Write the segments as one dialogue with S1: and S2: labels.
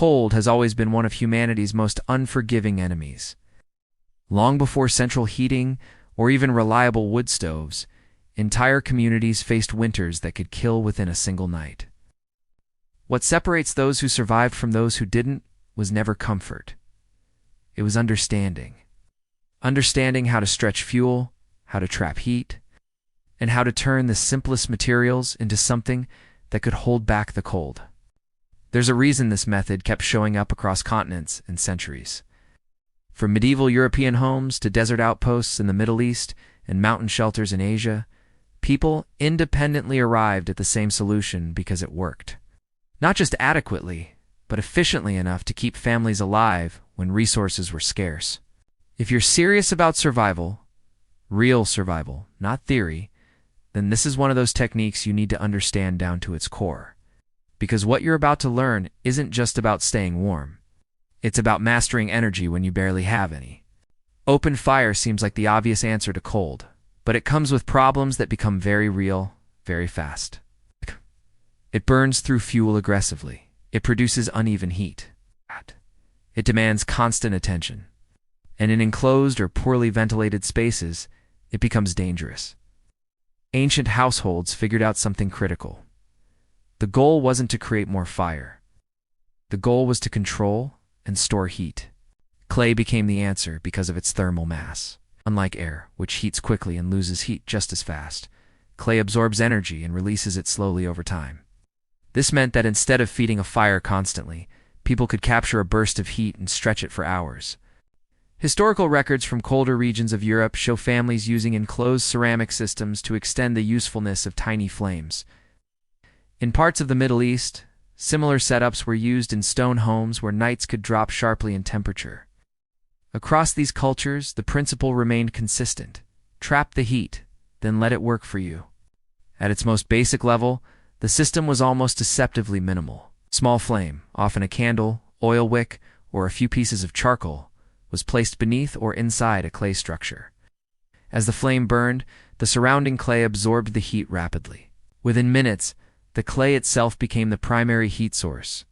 S1: cold has always been one of humanity's most unforgiving enemies. Long before central heating or even reliable wood stoves, entire communities faced winters that could kill within a single night. What separates those who survived from those who didn't was never comfort. It was understanding. Understanding how to stretch fuel, how to trap heat, and how to turn the simplest materials into something that could hold back the cold. There's a reason this method kept showing up across continents and centuries. From medieval European homes to desert outposts in the Middle East and mountain shelters in Asia, people independently arrived at the same solution because it worked. Not just adequately, but efficiently enough to keep families alive when resources were scarce. If you're serious about survival, real survival, not theory, then this is one of those techniques you need to understand down to its core. Because what you're about to learn isn't just about staying warm. It's about mastering energy when you barely have any. Open fire seems like the obvious answer to cold, but it comes with problems that become very real, very fast. It burns through fuel aggressively. It produces uneven heat. It demands constant attention. And in enclosed or poorly ventilated spaces, it becomes dangerous. Ancient households figured out something critical. The goal wasn't to create more fire. The goal was to control and store heat. Clay became the answer because of its thermal mass. Unlike air, which heats quickly and loses heat just as fast, clay absorbs energy and releases it slowly over time. This meant that instead of feeding a fire constantly, people could capture a burst of heat and stretch it for hours. Historical records from colder regions of Europe show families using enclosed ceramic systems to extend the usefulness of tiny flames. In parts of the Middle East, similar setups were used in stone homes where nights could drop sharply in temperature. Across these cultures, the principle remained consistent. Trap the heat, then let it work for you. At its most basic level, the system was almost deceptively minimal. Small flame, often a candle, oil wick, or a few pieces of charcoal, was placed beneath or inside a clay structure. As the flame burned, the surrounding clay absorbed the heat rapidly. Within minutes, the clay itself became the primary heat source.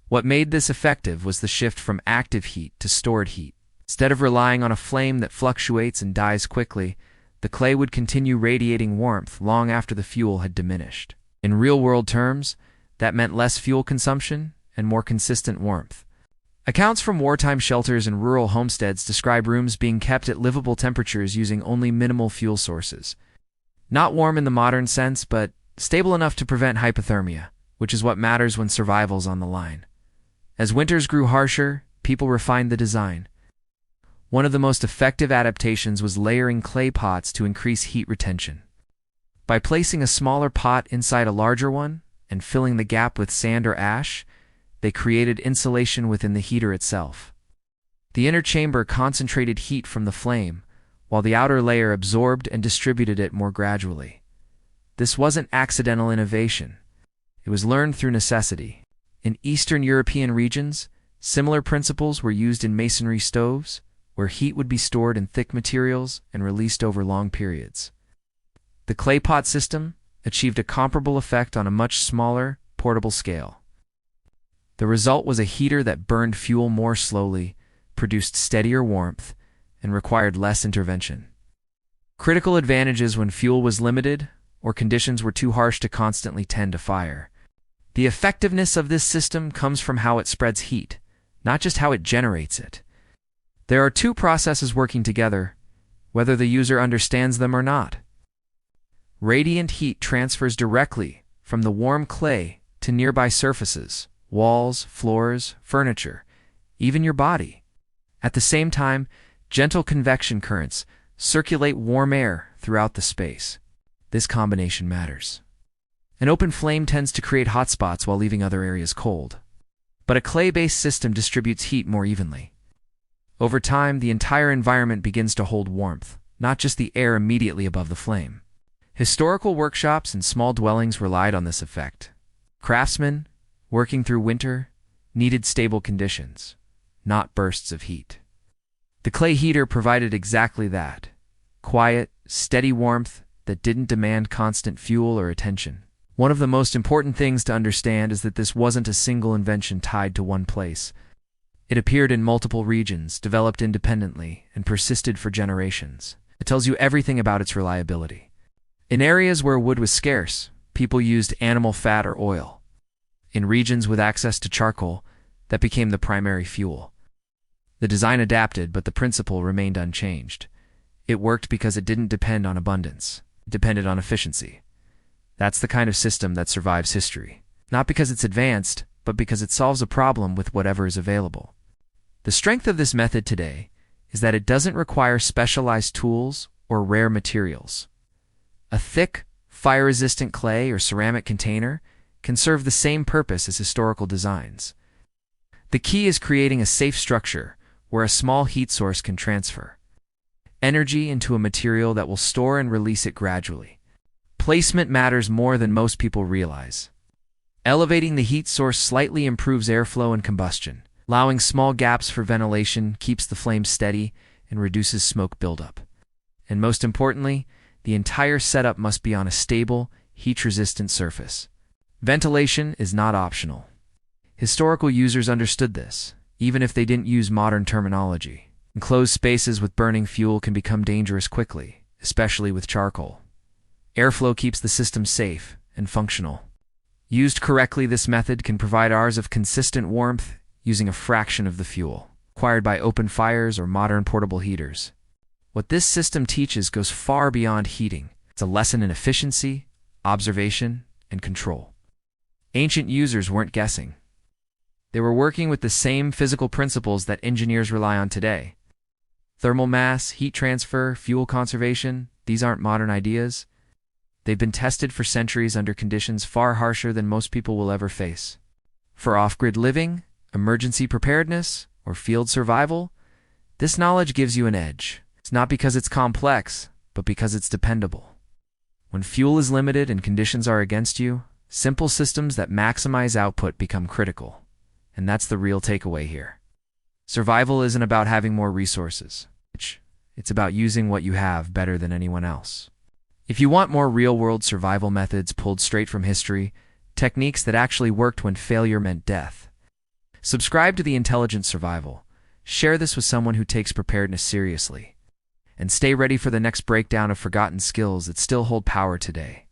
S1: What made this effective was the shift from active heat to stored heat. Instead of relying on a flame that fluctuates and dies quickly, the clay would continue radiating warmth long after the fuel had diminished. In real-world terms, that meant less fuel consumption and more consistent warmth. Accounts from wartime shelters and rural homesteads describe rooms being kept at livable temperatures using only minimal fuel sources. Not warm in the modern sense, but stable enough to prevent hypothermia, which is what matters when survival's on the line. As winters grew harsher, people refined the design. One of the most effective adaptations was layering clay pots to increase heat retention. By placing a smaller pot inside a larger one and filling the gap with sand or ash, they created insulation within the heater itself. The inner chamber concentrated heat from the flame, while the outer layer absorbed and distributed it more gradually. This wasn't accidental innovation. It was learned through necessity. In Eastern European regions, similar principles were used in masonry stoves, where heat would be stored in thick materials and released over long periods. The clay pot system achieved a comparable effect on a much smaller, portable scale. The result was a heater that burned fuel more slowly, produced steadier warmth, and required less intervention. Critical advantages when fuel was limited or conditions were too harsh to constantly tend to fire. The effectiveness of this system comes from how it spreads heat, not just how it generates it. There are two processes working together, whether the user understands them or not. Radiant heat transfers directly from the warm clay to nearby surfaces, walls, floors, furniture, even your body. At the same time, gentle convection currents circulate warm air throughout the space. This combination matters. An open flame tends to create hot spots while leaving other areas cold. But a clay-based system distributes heat more evenly. Over time, the entire environment begins to hold warmth, not just the air immediately above the flame. Historical workshops and small dwellings relied on this effect. Craftsmen, working through winter, needed stable conditions, not bursts of heat. The clay heater provided exactly that: quiet, steady warmth that didn't demand constant fuel or attention. One of the most important things to understand is that this wasn't a single invention tied to one place. It appeared in multiple regions, developed independently, and persisted for generations. It tells you everything about its reliability. In areas where wood was scarce, people used animal fat or oil. In regions with access to charcoal, that became the primary fuel. The design adapted, but the principle remained unchanged. It worked because it didn't depend on abundance. It depended on efficiency. That's the kind of system that survives history. Not because it's advanced, but because it solves a problem with whatever is available. The strength of this method today is that it doesn't require specialized tools or rare materials. A thick, fire-resistant clay or ceramic container can serve the same purpose as historical designs. The key is creating a safe structure where a small heat source can transfer energy into a material that will store and release it gradually. Placement matters more than most people realize. Elevating the heat source slightly improves airflow and combustion. Allowing small gaps for ventilation keeps the flame steady and reduces smoke buildup. And most importantly, the entire setup must be on a stable, heat-resistant surface. Ventilation is not optional. Historical users understood this, even if they didn't use modern terminology. Enclosed spaces with burning fuel can become dangerous quickly, especially with charcoal. Airflow keeps the system safe and functional. Used correctly, this method can provide hours of consistent warmth using a fraction of the fuel required by open fires or modern portable heaters. What this system teaches goes far beyond heating. It's a lesson in efficiency, observation, and control. Ancient users weren't guessing. They were working with the same physical principles that engineers rely on today. Thermal mass, heat transfer, fuel conservation, these aren't modern ideas. They've been tested for centuries under conditions far harsher than most people will ever face. For off-grid living, emergency preparedness, or field survival, this knowledge gives you an edge. It's not because it's complex, but because it's dependable. When fuel is limited and conditions are against you, simple systems that maximize output become critical. And that's the real takeaway here. Survival isn't about having more resources. It's about using what you have better than anyone else. If you want more real-world survival methods pulled straight from history, techniques that actually worked when failure meant death, subscribe to The Intelligent Survival. Share this with someone who takes preparedness seriously. And stay ready for the next breakdown of forgotten skills that still hold power today.